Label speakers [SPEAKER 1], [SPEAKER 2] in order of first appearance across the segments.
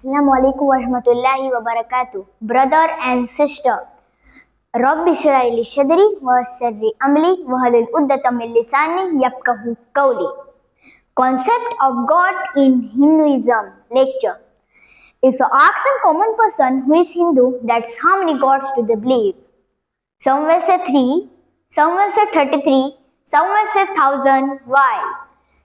[SPEAKER 1] Assalamu alaikum warahmatullahi wabarakatuh. Brother and sister, Rabbi shrah li sadri wa yassir li amri wahlul 'uqdatam min lisani yafqahu qawli. Concept of God in Hinduism lecture. If you ask some common person who is Hindu, that's how many gods do they believe? Some will say 3, some will say 33, some will say 1000. Why?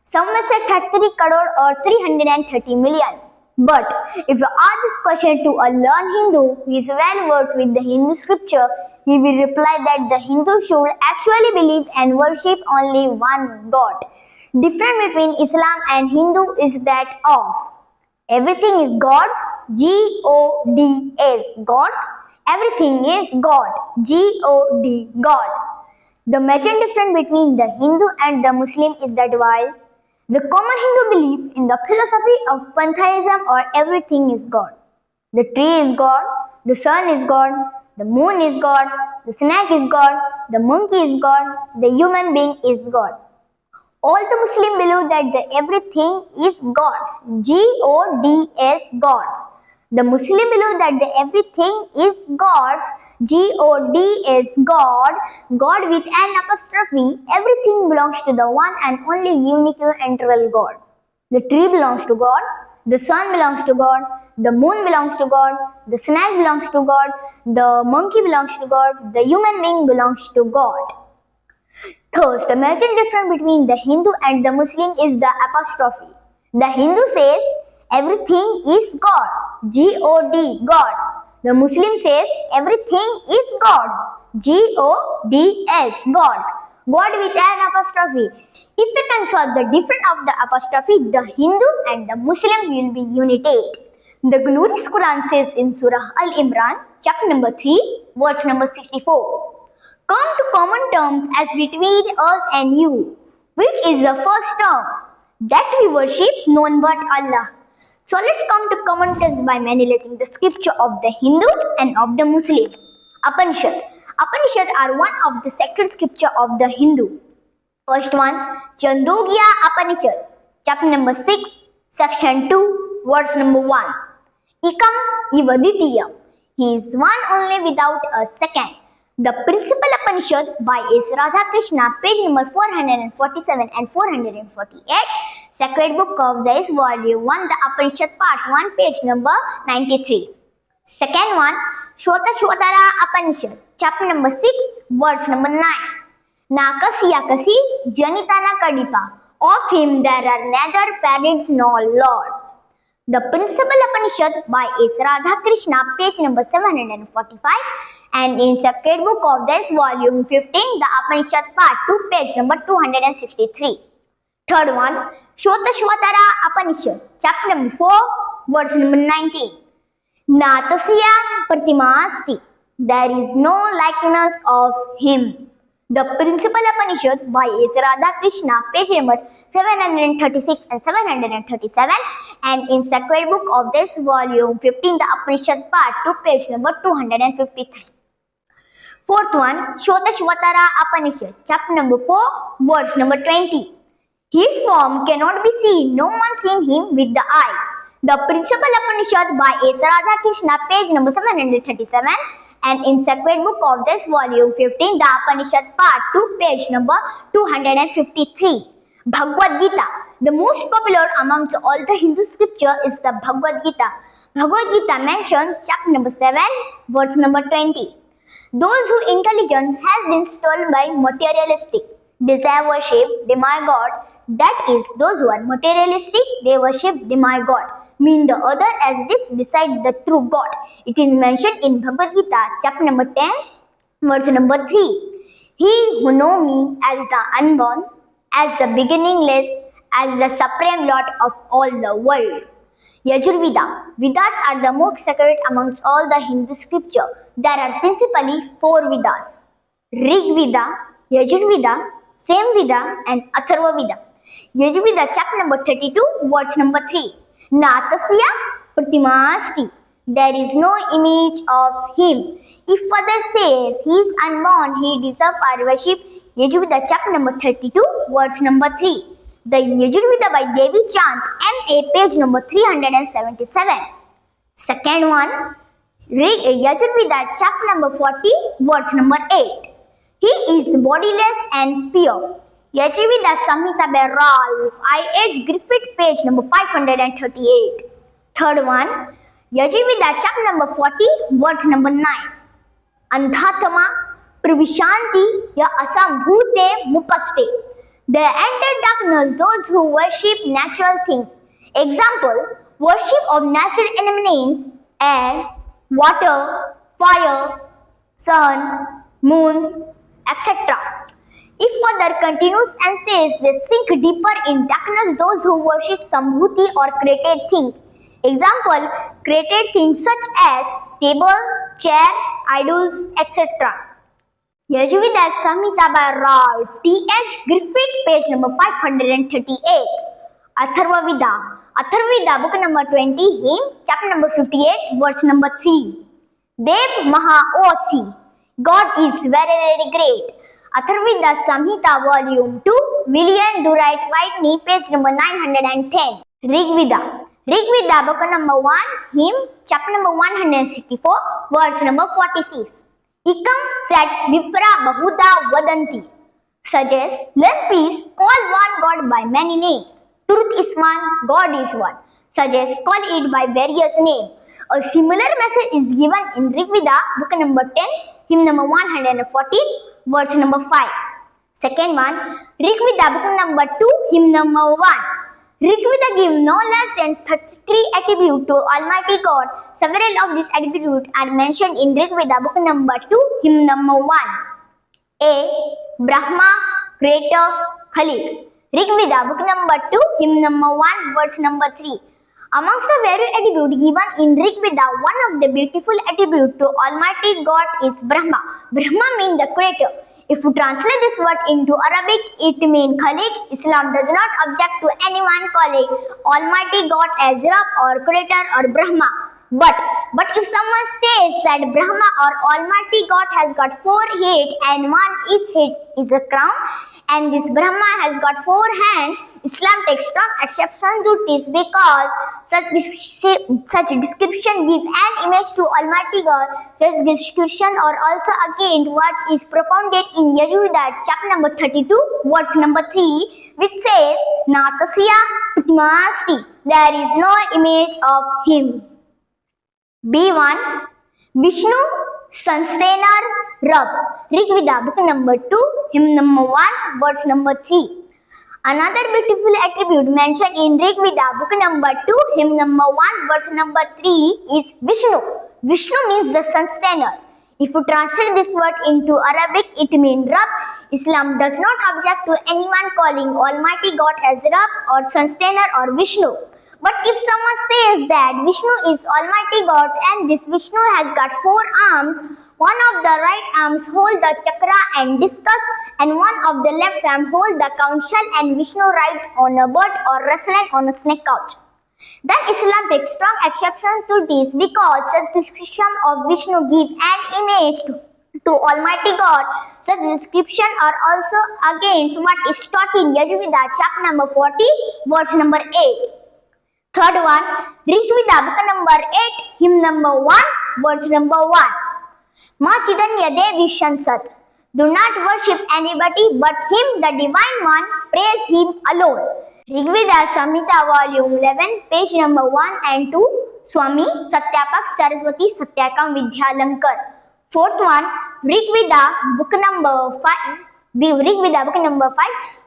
[SPEAKER 1] Some will say 33 crore or 330 million. But if you ask this question to a learned Hindu who is well versed with the Hindu scripture, he will reply that the Hindu should actually believe and worship only one God. Difference between Islam and Hindu is that of everything is God's, G-O-D-S, God's, everything is God, G-O-D, God. The major difference between the Hindu and the Muslim is that while the common Hindu belief in the philosophy of pantheism or everything is God. The tree is God, the sun is God, the moon is God, the snake is God, the monkey is God, the human being is God. All the Muslims believe that the everything is God's, G-O-D-S, God's. The Muslim believe that the everything is God's, G-O-D-S, God, God with an apostrophe. Everything belongs to the one and only unique and real God. The tree belongs to God, the sun belongs to God, the moon belongs to God, the snake belongs to God, the monkey belongs to God, the human being belongs to God. Thus, the major difference between the Hindu and the Muslim is the apostrophe. The Hindu says everything is God, G-O-D, God. The Muslim says everything is God's, G-O-D-S, God's. God with an apostrophe. If we can solve the difference of the apostrophe, the Hindu and the Muslim will be united. The glorious Quran says in Surah Al-Imran, chapter number 3, verse number 64. Come to common terms as between us and you. Which is the first term? That we worship none but Allah. So let's come to common terms by analyzing the scripture of the Hindu and of the Muslim. Upanishad. Upanishad are one of the sacred scripture of the Hindu. First one, Chandogya Upanishad, chapter number 6, section 2, verse number 1. Ekam Ivaditiyam. He is one only without a second. The Principal Upanishad by S. Radhakrishna, page number 447 and 448, Sacred Book of this volume 1, the Upanishad part 1, page number 93. Second one, Shotashwatara Upanishad, chapter number 6, verse number 9. Nakasi Yakasi Janitana Kadipa. Of him there are neither parents nor lord. The Principal Upanishad by S. Radhakrishna, page number 745, and in Sacred Book of this volume 15, the Upanishad part 2, page number 263. Third one, Shotashwatara Upanishad, chapter number 4, verse number 19. Natasya Pratimasti. There is no likeness of him. The Principal Upanishad by S. Radhakrishna, page number 736 and 737, and in Sacred Book of this volume 15, the Upanishad part 2, page number 253. Fourth one, Shotashwatara Upanishad, chapter number 4, verse number 20. His form cannot be seen, no one seen him with the eyes. The Principal Upanishad by S. Radhakrishna, page number 737, and in Sacred Book of this volume 15, the Upanishad part 2, page number 253. Bhagavad Gita. The most popular amongst all the Hindu scripture is the Bhagavad Gita. Bhagavad Gita mentions chapter number 7, verse number 20. Those who intelligence has been stolen by materialistic, desire worship demigod, that is, those who are materialistic, they worship demigod, mean the other as this beside the true God. It is mentioned in Bhagavad Gita, chapter number 10, verse number 3. He who know me as the unborn, as the beginningless, as the supreme Lord of all the worlds. Yajurveda. Vedas are the most sacred amongst all the Hindu scripture. There are principally 4 Vedas: Rig Veda, Yajurveda, Samveda, and Atharva Veda. Yajurveda, chapter number 32, verse number 3. Natasya Pratimasti. There is no image of him. If Father says he is unborn, he deserves our worship. Yajurveda, chapter number 32, verse number 3. The Yajurveda by Devi Chand, M.A., page number 377. Second one, Yajurveda chapter number 40 verse number 8. He is bodiless and pure. Yajurveda Samhita by Ralph I.H. Griffith, page number 538. Third one, Yajurveda chapter number 40 verse number 9. Andhatama pravishanti ya asambhute mupaste. They enter darkness those who worship natural things. Example, worship of natural elements, air, water, fire, sun, moon, etc. If further continues and says they sink deeper in darkness those who worship Sambhuti or created things. Example, created things such as table, chair, idols, etc. Yajurveda Samhita by Ralph T.H. Griffith, page number 538. Atharvaveda. Atharvaveda, book number 20, hymn, chapter number 58, verse number 3. Dev Maha Osi. God is very, very great. Atharvaveda Samhita, volume 2, William Durant Whitney, page number 910. Rigveda. Rigveda, book number 1, hymn, chapter number 164, verse number 46. Ikam said Vipra Bahuda Vadanti. Suggests, learn peace, call one God by many names. Truth is one, God is one. Suggests, call it by various names. A similar message is given in Rigveda, book number 10, hymn number 114, verse number 5. Second one, Rigveda, book number 2, hymn number 1. Rigveda gives no less than 33 attributes to Almighty God. Several of these attributes are mentioned in Rigveda, book number 2, hymn number 1. A. Brahma, Creator, Khalik. Rigveda, book number 2, hymn number 1, verse number 3. Amongst the various attributes given in Rigveda, one of the beautiful attributes to Almighty God is Brahma. Brahma means the Creator. If you translate this word into Arabic, it means Khalik. Islam does not object to anyone calling Almighty God as Rabb or Creator or Brahma. But if someone says that Brahma or Almighty God has got 4 heads and each head is a crown, and this Brahma has got 4 hands, Islam takes strong exception to this because such description gives an image to Almighty God. Such description are also against what is propounded in Yajurveda chapter number 32 verse number 3, which says Natasya Pratimasti. There is no image of him. B1, Vishnu Sustainer Rabb. Rigveda, book number 2, hymn number 1, verse number 3. Another beautiful attribute mentioned in Rigveda, book number 2, hymn number 1, verse number 3 is Vishnu. Vishnu means the sustainer. If you translate this word into Arabic, it means Rabb. Islam does not object to anyone calling Almighty God as Rabb or sustainer or Vishnu. But if someone says that Vishnu is Almighty God and this Vishnu has got 4 arms, one of the right arms holds the chakra and discus, and one of the left arm holds the conch shell, and Vishnu rides on a bird or wrestling on a snake couch. Then Islam takes strong exception to this because such description of Vishnu gives an image to Almighty God. Such description are also against what is taught in Yajurveda chapter number 40, verse number 8. Third one, Rigveda, book number 8, hymn number 1, verse number 1. Ma Chidanya Devi Shansat. Do not worship anybody but him, the divine one. Praise him alone. Rigveda Samhita, volume 11, page number 1 and 2. Swami Satyapak Saraswati Satyakam Vidyalankar. Fourth one, Rigveda, book number 5. Rigveda, book number 5,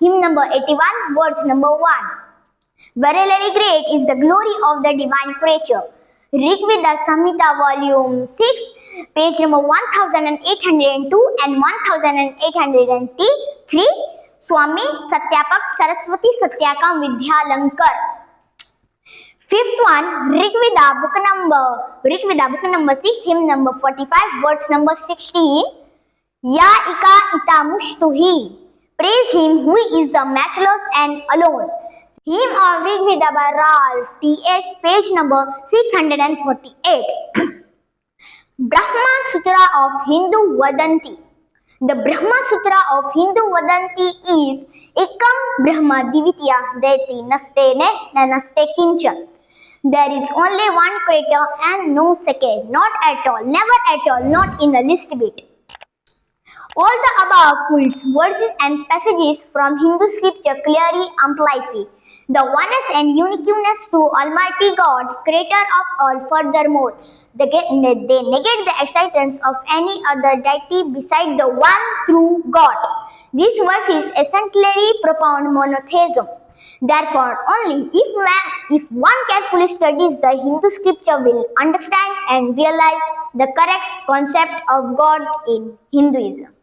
[SPEAKER 1] hymn number 81, verse number 1. Very, very great is the glory of the divine creature. Rigveda Samhita, volume 6, page number 1802 and 1803. Swami Satyapak Saraswati Satyakam Vidyalankar. Fifth one, Rigveda book number 6, hymn number 45, verse number 16. Ya Ika Ita Mushtuhi. Praise him who is the matchless and alone. Hymn of Rigveda by Ralph T.H., page number 648. Brahma Sutra of Hindu Vadanti. The Brahma Sutra of Hindu Vadanti is Ekam Brahma Divitya Deti Naste Ne Naste Kinchan. There is only one creator and no second, not at all, never at all, not in the least bit. All the above quotes, verses and passages from Hindu scripture clearly amplify the oneness and uniqueness to Almighty God, creator of all. Furthermore, they negate the existence of any other deity beside the one true God. This verse is essentially propound monotheism. Therefore, only if one carefully studies the Hindu scripture will understand and realize the correct concept of God in Hinduism.